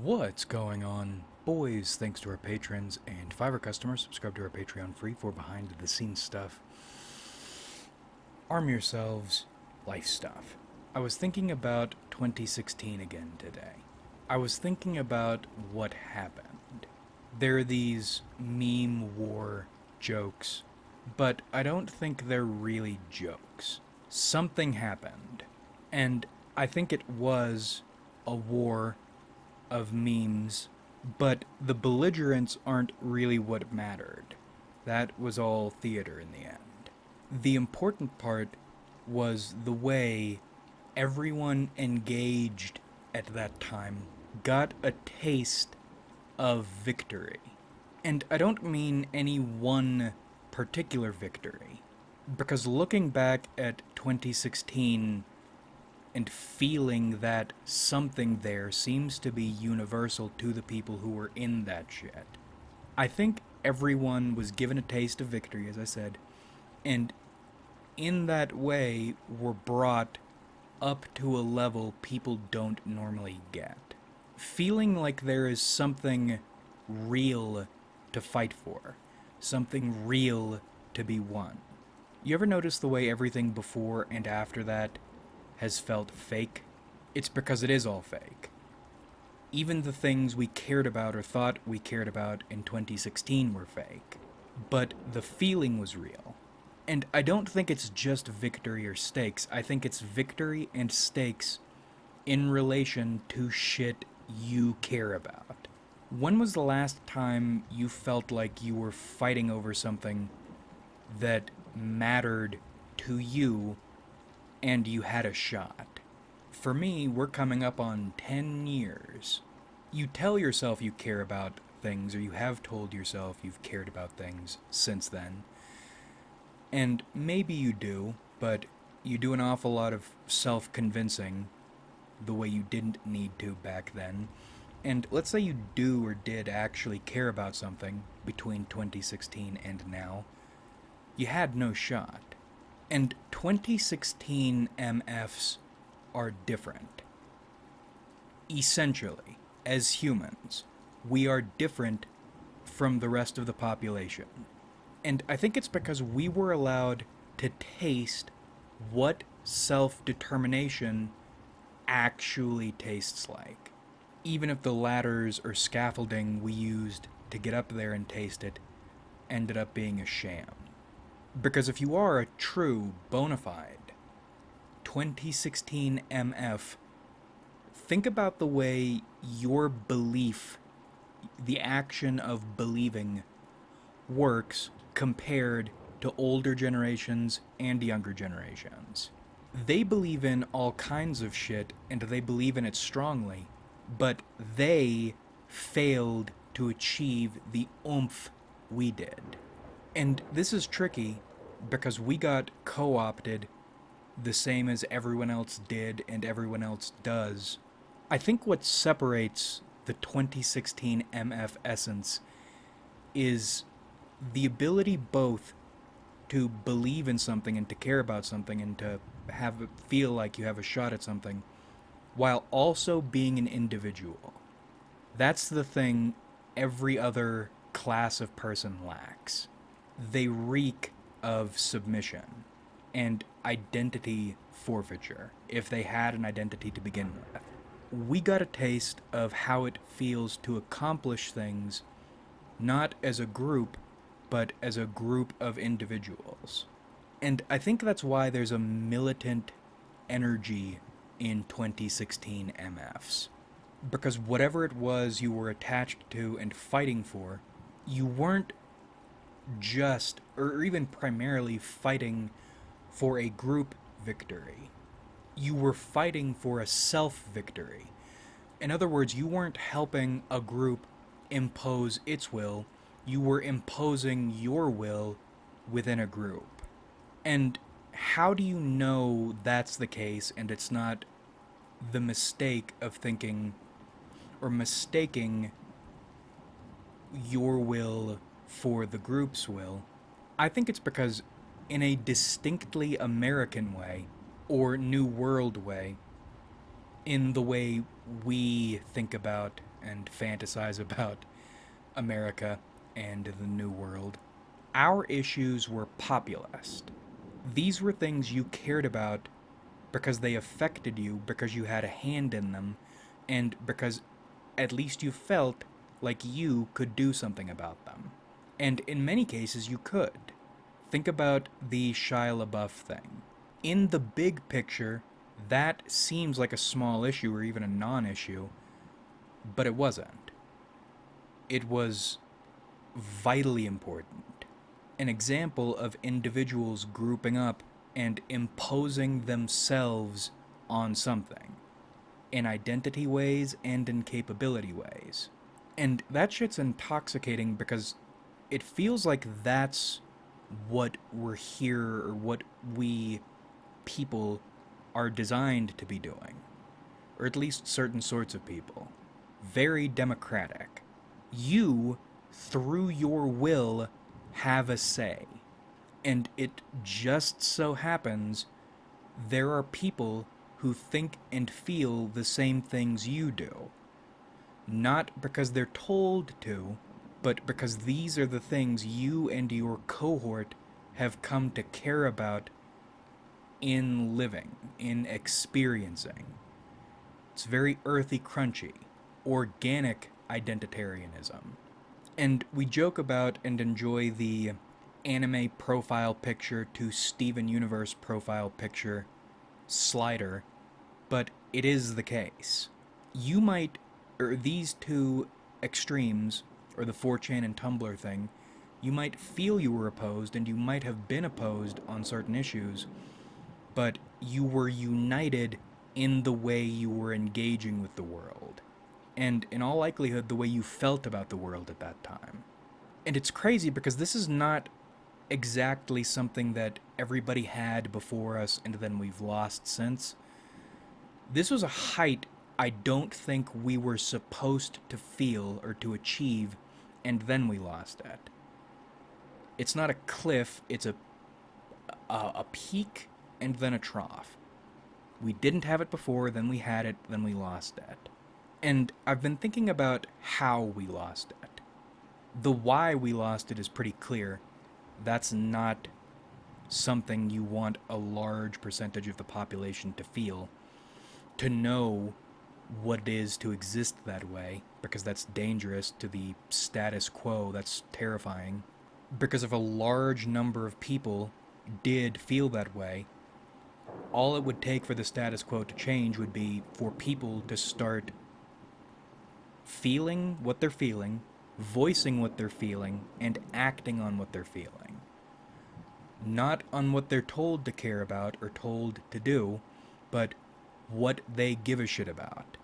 What's going on, boys? Thanks to our patrons and Fiverr customers, subscribe to our Patreon free for behind the scenes stuff. Arm yourselves, life stuff. I was thinking about 2016 again today. I was thinking about what happened. There are these meme war jokes, but I don't think they're really jokes. Something happened, and I think it was a war of memes, but the belligerents aren't really what mattered. That was all theater in the end. The important part was the way everyone engaged at that time got a taste of victory. And I don't mean any one particular victory, because looking back at 2016 and feeling that something there seems to be universal to the people who were in that shit. I think everyone was given a taste of victory, as I said, and in that way were brought up to a level people don't normally get. Feeling like there is something real to fight for, something real to be won. You ever notice the way everything before and after that has felt fake? It's because it is all fake. Even the things we cared about or thought we cared about in 2016 were fake. But the feeling was real. And I don't think it's just victory or stakes. I think it's victory and stakes in relation to shit you care about. When was the last time you felt like you were fighting over something that mattered to you and you had a shot? For me, we're coming up on 10 years. You tell yourself you care about things, or you have told yourself you've cared about things since then. And maybe you do, but you do an awful lot of self-convincing the way you didn't need to back then. And let's say you do or did actually care about something between 2016 and now. You had no shot. And 2016 MFs are different. Essentially, as humans, we are different from the rest of the population. And I think it's because we were allowed to taste what self-determination actually tastes like. Even if the ladders or scaffolding we used to get up there and taste it ended up being a sham. Because if you are a true, bona fide 2016 MF, think about the way your belief, the action of believing, works compared to older generations and younger generations. They believe in all kinds of shit, and they believe in it strongly, but they failed to achieve the oomph we did. And this is tricky because we got co-opted the same as everyone else did and everyone else does. I think what separates the 2016 MF essence is the ability both to believe in something and to care about something and to have it feel like you have a shot at something, while also being an individual. That's the thing every other class of person lacks. They reek of submission and identity forfeiture, if they had an identity to begin with. We got a taste of how it feels to accomplish things not as a group, but as a group of individuals. And I think that's why there's a militant energy in 2016 MFs. Because whatever it was you were attached to and fighting for, you weren't just, or even primarily, fighting for a group victory. You were fighting for a self-victory. In other words, you weren't helping a group impose its will, you were imposing your will within a group. And how do you know that's the case and it's not the mistake of thinking or mistaking your will for the group's will? I think it's because in a distinctly American way, or New World way, in the way we think about and fantasize about America and the New World. Our issues were populist. These were things you cared about because they affected you, because you had a hand in them, and because at least you felt like you could do something about them. And in many cases, you could. Think about the Shia LaBeouf thing. In the big picture, that seems like a small issue or even a non issue, but it wasn't. It was vitally important. An example of individuals grouping up and imposing themselves on something in identity ways and in capability ways. And that shit's intoxicating because it feels like that's what we're here, or what we people are designed to be doing. Or at least certain sorts of people. Very democratic. You, through your will, have a say. And it just so happens there are people who think and feel the same things you do. Not because they're told to, but because these are the things you and your cohort have come to care about in living, in experiencing. It's very earthy, crunchy, organic identitarianism. And we joke about and enjoy the anime profile picture to Steven Universe profile picture slider, but it is the case. You might, or these two extremes, or the 4chan and Tumblr thing, you might feel you were opposed and you might have been opposed on certain issues, but you were united in the way you were engaging with the world. And in all likelihood, the way you felt about the world at that time. And it's crazy because this is not exactly something that everybody had before us and then we've lost since. This was a height I don't think we were supposed to feel or to achieve, and then we lost it. It's not a cliff, it's a peak and then a trough. We didn't have it before, then we had it, then we lost it. And I've been thinking about how we lost it. The why we lost it is pretty clear. That's not something you want a large percentage of the population to feel. To know what it is to exist that way, because that's dangerous to the status quo, that's terrifying. Because if a large number of people did feel that way, all it would take for the status quo to change would be for people to start feeling what they're feeling, voicing what they're feeling, and acting on what they're feeling. Not on what they're told to care about or told to do, but what they give a shit about.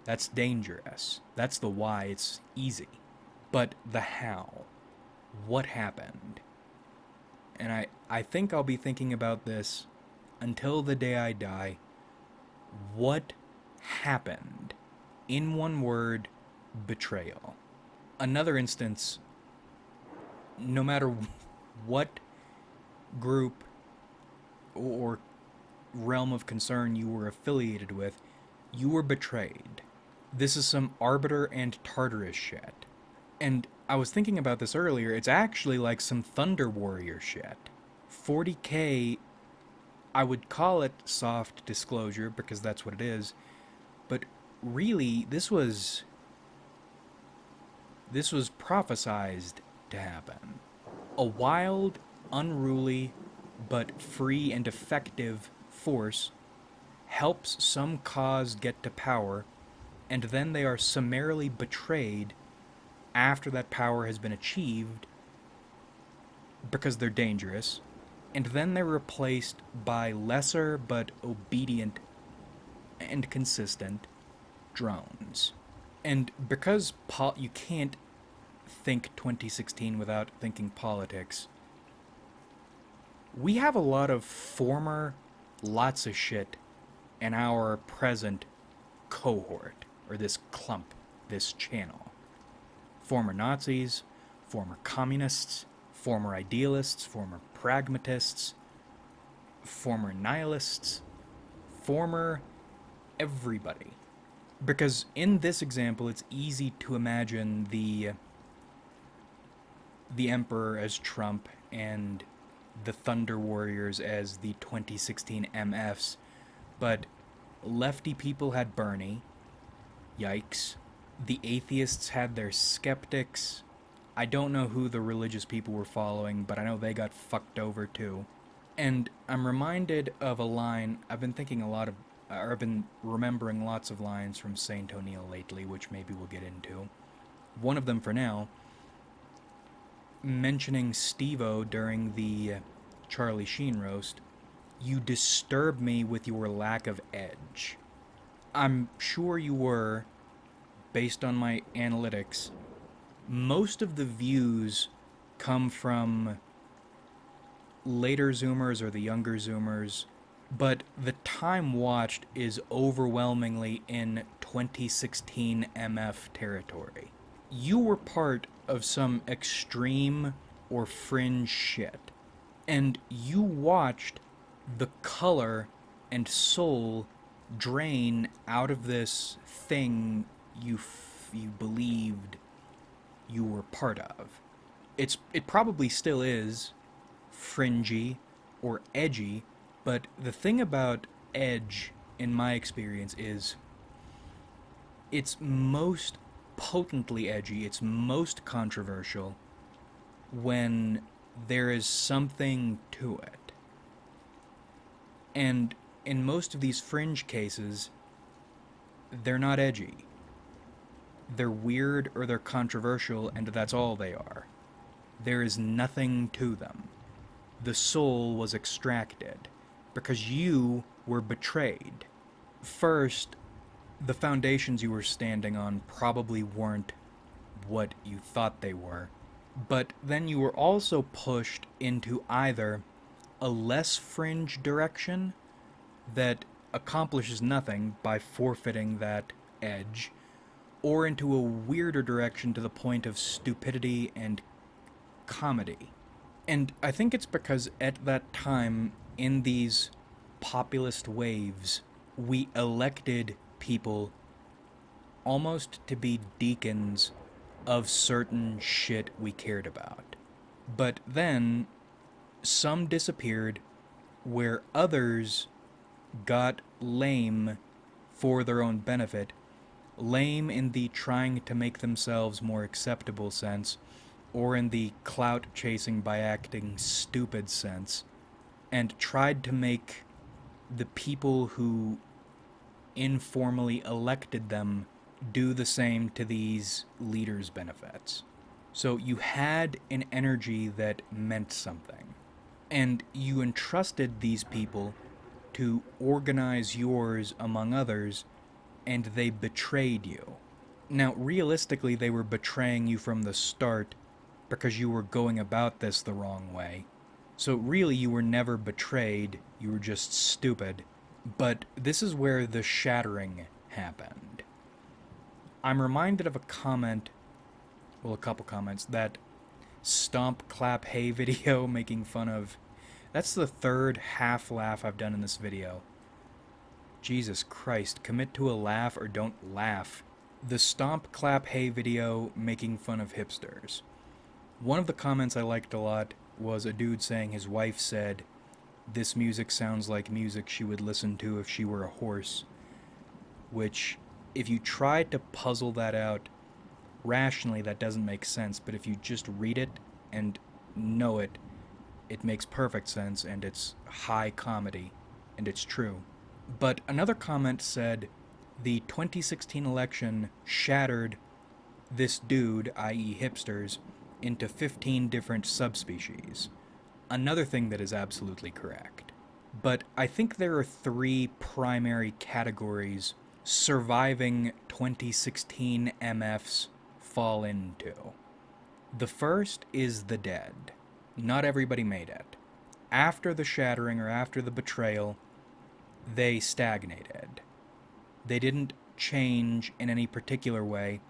That's dangerous. That's the why. It's easy. But the how. What happened? And I think I'll be thinking about this until the day I die. What happened? In one word, betrayal. Another instance, no matter what group or realm of concern you were affiliated with, you were betrayed. This is some Arbiter and Tartarus shit. And I was thinking about this earlier, it's actually like some Thunder Warrior shit. 40K, I would call it soft disclosure because that's what it is, but really, this was prophesized to happen. A wild, unruly, but free and effective force helps some cause get to power, and then they are summarily betrayed after that power has been achieved because they're dangerous, and then they're replaced by lesser but obedient and consistent drones. And because you can't think 2016 without thinking politics, we have a lot of former lots of shit in our present cohort, or this clump, this channel. Former Nazis, former communists, former idealists, former pragmatists, former nihilists, former everybody. Because in this example, it's easy to imagine the Emperor as Trump and the Thunder Warriors as the 2016 MFs, but lefty people had Bernie. Yikes. The atheists had their skeptics. I don't know who the religious people were following, but I know they got fucked over too. And I'm reminded of a line, I've been thinking a lot of, or I've been remembering lots of lines from Saint O'Neill lately, which maybe we'll get into. One of them for now, mentioning Steve-O during the Charlie Sheen roast, you disturb me with your lack of edge. I'm sure you were, based on my analytics, most of the views come from later Zoomers or the younger Zoomers, but the time watched is overwhelmingly in 2016 MF territory. You were part of some extreme or fringe shit, and you watched the color and soul drain out of this thing you believed you were part of. It probably still is fringy or edgy, but the thing about edge, in my experience, is it's most potently edgy, it's most controversial when there is something to it. And in most of these fringe cases, they're not edgy. They're weird or they're controversial, and that's all they are. There is nothing to them. The soul was extracted because you were betrayed. First, the foundations you were standing on probably weren't what you thought they were, but then you were also pushed into either a less fringe direction that accomplishes nothing by forfeiting that edge, or into a weirder direction to the point of stupidity and comedy. And I think it's because at that time, in these populist waves, we elected people almost to be deacons of certain shit we cared about. But then, some disappeared where others got lame for their own benefit. Lame in the trying to make themselves more acceptable sense, or in the clout chasing by acting stupid sense, and tried to make the people who informally elected them do the same to these leaders' benefits. So you had an energy that meant something, and you entrusted these people to organize yours among others, and they betrayed you. Now, realistically, they were betraying you from the start because you were going about this the wrong way. So really, you were never betrayed, you were just stupid. But this is where the shattering happened. I'm reminded of a comment, well, a couple comments, that Stomp Clap Hey video making fun of... That's the third half laugh I've done in this video. Jesus Christ, commit to a laugh or don't laugh. The Stomp Clap Hey video making fun of hipsters. One of the comments I liked a lot was a dude saying his wife said, "This music sounds like music she would listen to if she were a horse." Which, if you try to puzzle that out rationally, that doesn't make sense, but if you just read it and know it, it makes perfect sense, and it's high comedy, and it's true. But another comment said, the 2016 election shattered this dude, i.e. hipsters, into 15 different subspecies. Another thing that is absolutely correct. But I think there are three primary categories surviving 2016 MFs fall into. The first is the dead. Not everybody made it. After the shattering or after the betrayal, they stagnated. They didn't change in any particular way,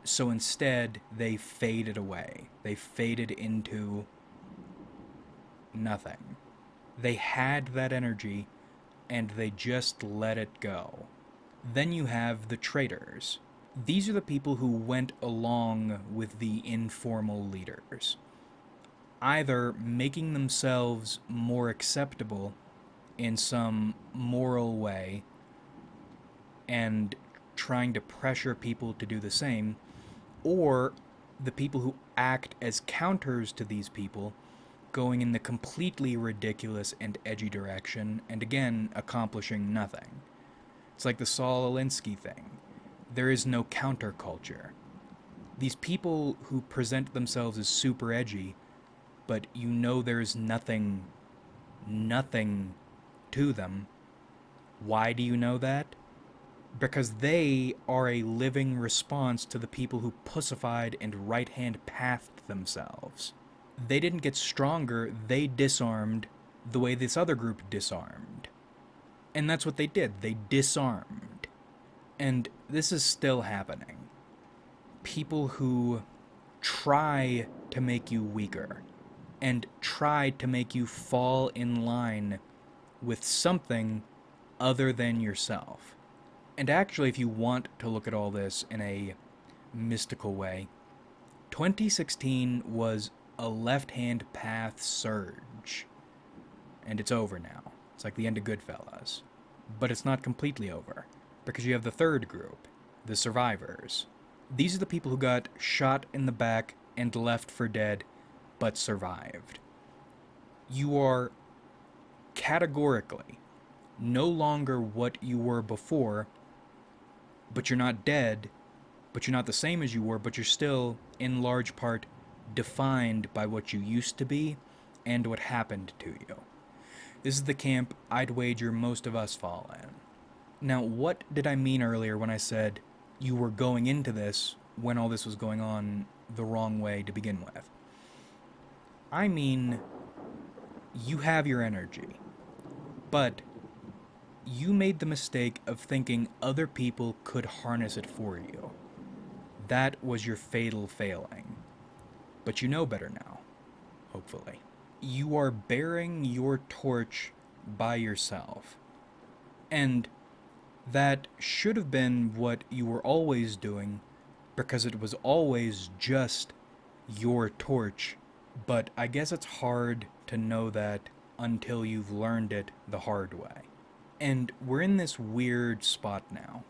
so instead they faded away. They faded into nothing. They had that energy, and they just let it go. Then you have the traitors. These are the people who went along with the informal leaders, either making themselves more acceptable in some moral way and trying to pressure people to do the same, or the people who act as counters to these people, going in the completely ridiculous and edgy direction, and again, accomplishing nothing. It's like the Saul Alinsky thing. There is no counterculture. These people who present themselves as super edgy, but you know there's nothing to them. Why do you know that? Because they are a living response to the people who pussified and right-hand pathed themselves. They didn't get stronger, they disarmed the way this other group disarmed. And that's what they did, they disarmed. And this is still happening. People who try to make you weaker and try to make you fall in line with something other than yourself. And actually, if you want to look at all this in a mystical way, 2016 was a left-hand path surge. And it's over now. It's like the end of Goodfellas. But it's not completely over, because you have the third group, the survivors. These are the people who got shot in the back and left for dead, but survived. You are categorically no longer what you were before, but you're not dead, but you're not the same as you were, but you're still, in large part, defined by what you used to be and what happened to you. This is the camp I'd wager most of us fall in. Now, what did I mean earlier when I said you were going into this, when all this was going on, the wrong way to begin with? I mean, you have your energy, but you made the mistake of thinking other people could harness it for you. That was your fatal failing. But you know better now, hopefully. You are bearing your torch by yourself. And that should have been what you were always doing, because it was always just your torch. But I guess it's hard to know that until you've learned it the hard way. And we're in this weird spot now,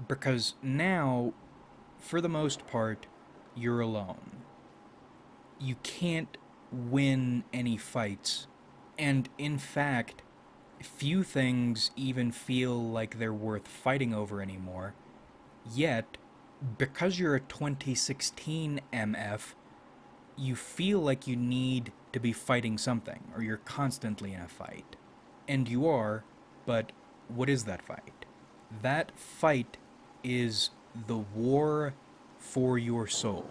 because now, for the most part, you're alone. You can't win any fights, and in fact, few things even feel like they're worth fighting over anymore. Yet, because you're a 2016 MF, you feel like you need to be fighting something, or you're constantly in a fight. And you are, but what is that fight? That fight is the war for your soul.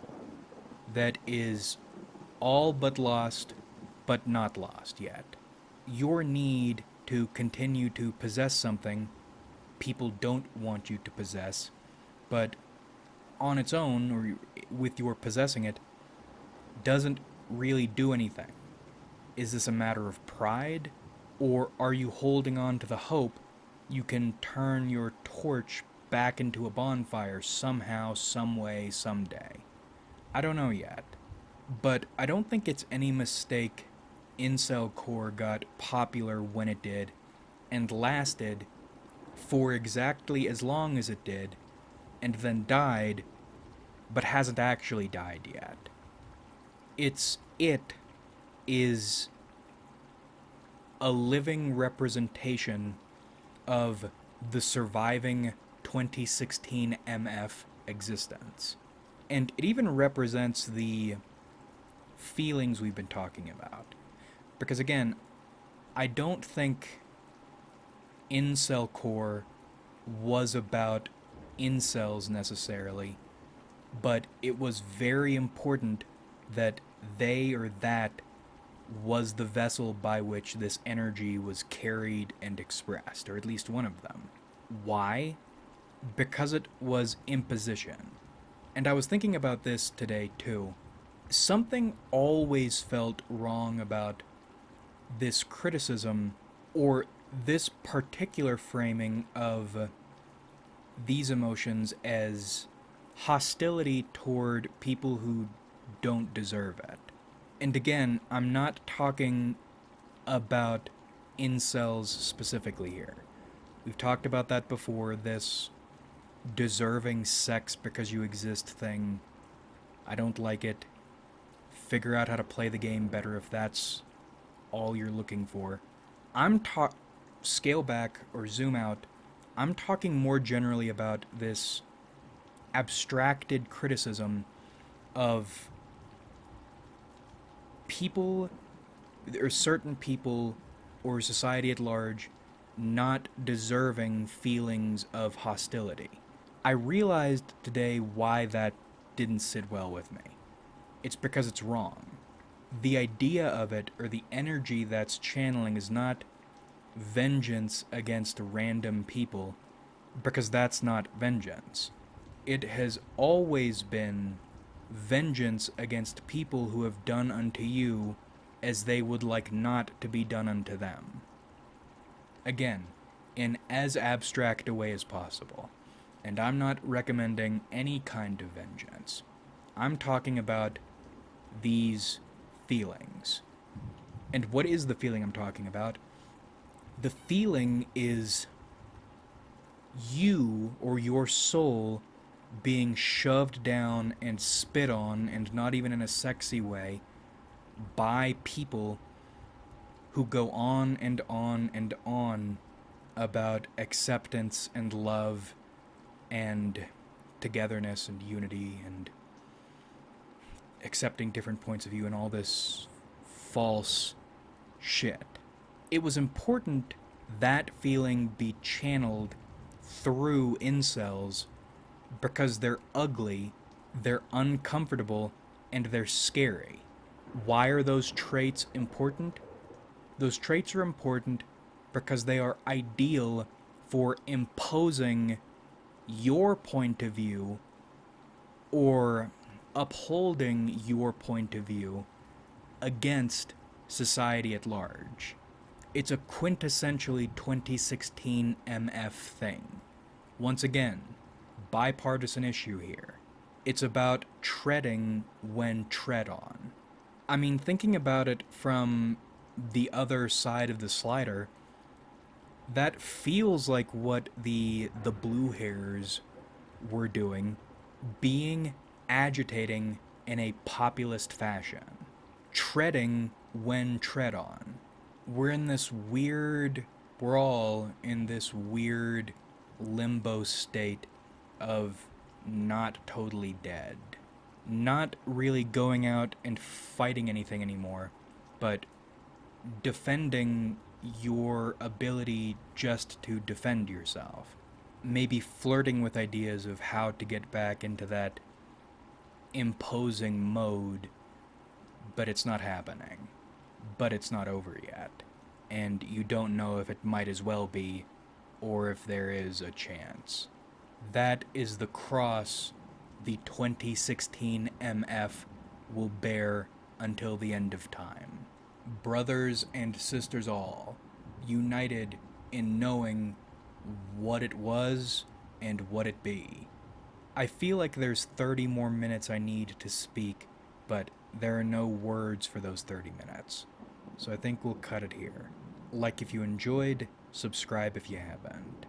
That is all but lost, but not lost yet. Your need to continue to possess something people don't want you to possess, but on its own, or with your possessing it, doesn't really do anything. Is this a matter of pride, or are you holding on to the hope you can turn your torch back into a bonfire somehow, some way, someday? I don't know yet, but I don't think it's any mistake Incel Core got popular when it did, and lasted for exactly as long as it did, and then died, but hasn't actually died yet. It is a living representation of the surviving 2016 MF existence. And it even represents the feelings we've been talking about. Because again, I don't think Incel Core was about incels necessarily, but it was very important that they or that was the vessel by which this energy was carried and expressed, or at least one of them. Why? Because it was imposition. And I was thinking about this today too. Something always felt wrong about this criticism, or this particular framing of these emotions as hostility toward people who don't deserve it. And again, I'm not talking about incels specifically here. We've talked about that before, this deserving sex because you exist thing. I don't like it. Figure out how to play the game better if that's all you're looking for. Scale back or zoom out. I'm talking more generally about this abstracted criticism of people, or certain people, or society at large, not deserving feelings of hostility. I realized today why that didn't sit well with me. It's because it's wrong. The idea of it, or the energy that's channeling, is not vengeance against random people, because that's not vengeance. It has always been vengeance against people who have done unto you as they would like not to be done unto them. Again, in as abstract a way as possible. And I'm not recommending any kind of vengeance. I'm talking about these feelings. And what is the feeling I'm talking about? The feeling is you, or your soul, being shoved down and spit on, and not even in a sexy way, by people who go on and on and on about acceptance and love and togetherness and unity and accepting different points of view and all this false shit. It was important that feeling be channeled through incels because they're ugly, they're uncomfortable, and they're scary. Why are those traits important? Those traits are important because they are ideal for imposing your point of view or upholding your point of view against society at large. It's a quintessentially 2016 MF thing. Once again, bipartisan issue here. It's about treading when tread on. I mean, thinking about it from the other side of the slider, that feels like what the blue hairs were doing, being agitating in a populist fashion, treading when tread on. We're all in this weird limbo state of not totally dead. Not really going out and fighting anything anymore, but defending your ability just to defend yourself. Maybe flirting with ideas of how to get back into that imposing mode, but it's not happening. But it's not over yet. And you don't know if it might as well be, or if there is a chance. That is the cross the 2016 MF will bear until the end of time. Brothers and sisters all, united in knowing what it was and what it be. I feel like there's 30 more minutes I need to speak, but there are no words for those 30 minutes. So I think we'll cut it here. Like if you enjoyed, subscribe if you haven't.